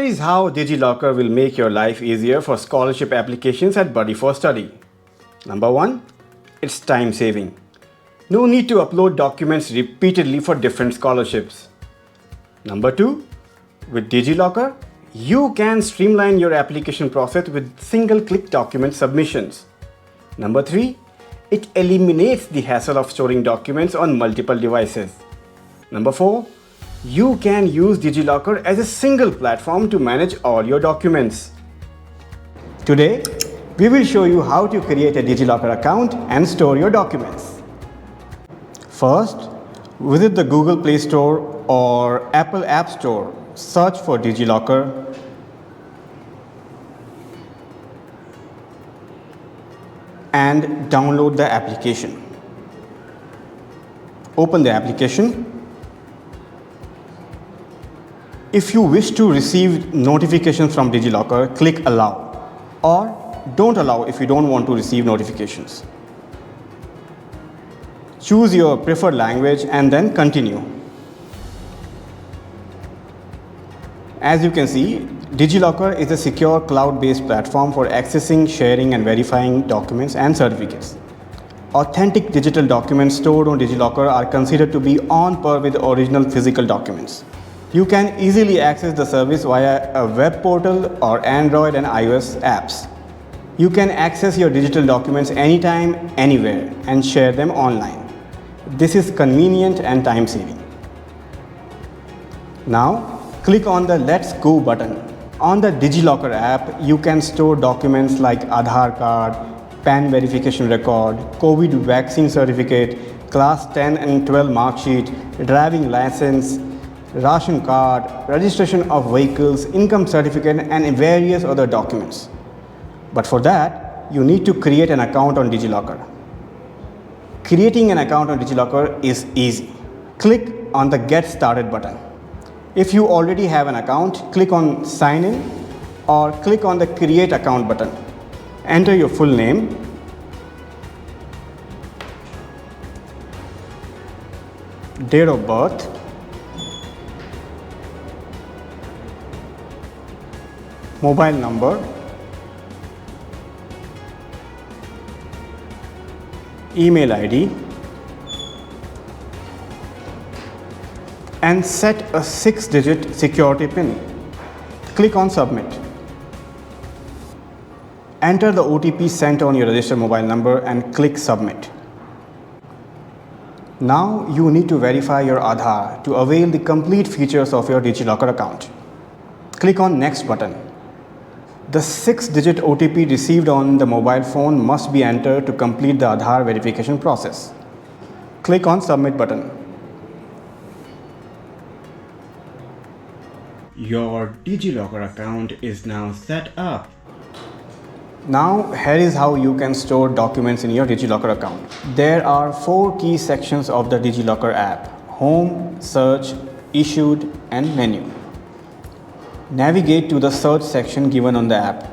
is how DigiLocker will make your life easier for scholarship applications at Buddy for Study. Number 1. It's time saving. No need to upload documents repeatedly for different scholarships. Number 2. With DigiLocker, you can streamline your application process with single-click document submissions. Number 3. It eliminates the hassle of storing documents on multiple devices. Number 4. You can use DigiLocker as a single platform to manage all your documents. Today, we will show you how to create a DigiLocker account and store your documents. First, visit the Google Play Store or Apple App Store. Search for DigiLocker. And download the application. Open the application. If you wish to receive notifications from DigiLocker, click Allow, or don't allow if you don't want to receive notifications. Choose your preferred language and then continue. As you can see, DigiLocker is a secure cloud-based platform for accessing, sharing and verifying documents and certificates. Authentic digital documents stored on DigiLocker are considered to be on par with original physical documents. You can easily access the service via a web portal or Android and iOS apps. You can access your digital documents anytime, anywhere, and share them online. This is convenient and time-saving. Now, click on the Let's Go button. On the DigiLocker app, you can store documents like Aadhaar card, PAN verification record, COVID vaccine certificate, Class 10 and 12 mark sheet, driving license, ration card, registration of vehicles, income certificate and various other documents. But for that, you need to create an account on DigiLocker. Creating an account on DigiLocker is easy. Click on the Get Started button. If you already have an account, click on Sign In or click on the Create Account button. Enter your full name, date of birth, mobile number, email ID, and set a 6-digit security PIN. Click on Submit. Enter the OTP sent on your registered mobile number and click Submit. Now you need to verify your Aadhaar to avail the complete features of your DigiLocker account. Click on Next button. The 6-digit OTP received on the mobile phone must be entered to complete the Aadhaar verification process. Click on Submit button. Your DigiLocker account is now set up. Now here is how you can store documents in your DigiLocker account. There are 4 key sections of the DigiLocker app: Home, Search, Issued and Menu. Navigate to the search section given on the app.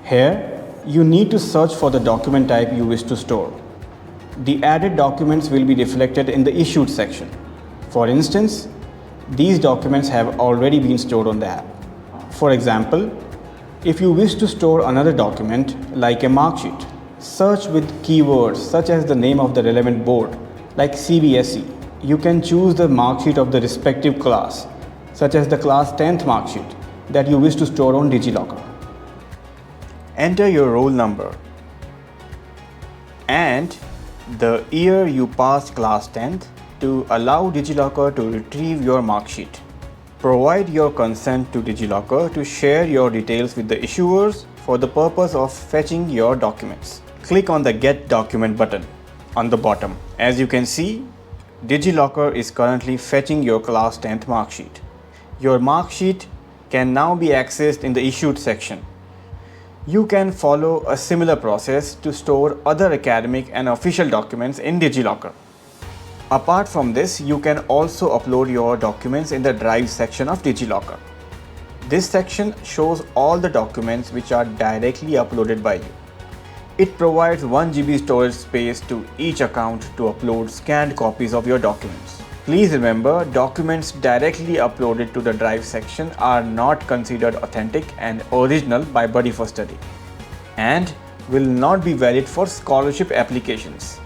Here, you need to search for the document type you wish to store. The added documents will be reflected in the Issued section. For instance, these documents have already been stored on the app. For example, if you wish to store another document like a mark sheet, search with keywords such as the name of the relevant board like CBSE. You can choose the mark sheet of the respective class, such as the class 10th mark sheet that you wish to store on DigiLocker. Enter your roll number and the year you passed class 10th to allow DigiLocker to retrieve your mark sheet. Provide your consent to DigiLocker to share your details with the issuers for the purpose of fetching your documents. Click on the Get Document button on the bottom. As you can see, DigiLocker is currently fetching your class 10th mark sheet. Your mark sheet can now be accessed in the Issued section. You can follow a similar process to store other academic and official documents in DigiLocker. Apart from this, you can also upload your documents in the Drive section of DigiLocker. This section shows all the documents which are directly uploaded by you. It provides 1 GB storage space to each account to upload scanned copies of your documents. Please remember, documents directly uploaded to the Drive section are not considered authentic and original by Buddy for Study and will not be valid for scholarship applications.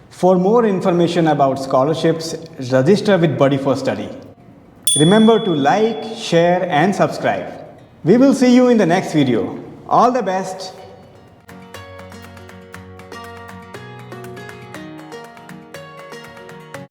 For more information about scholarships, register with Buddy for Study. Remember to like, share and subscribe. We will see you in the next video. All the best.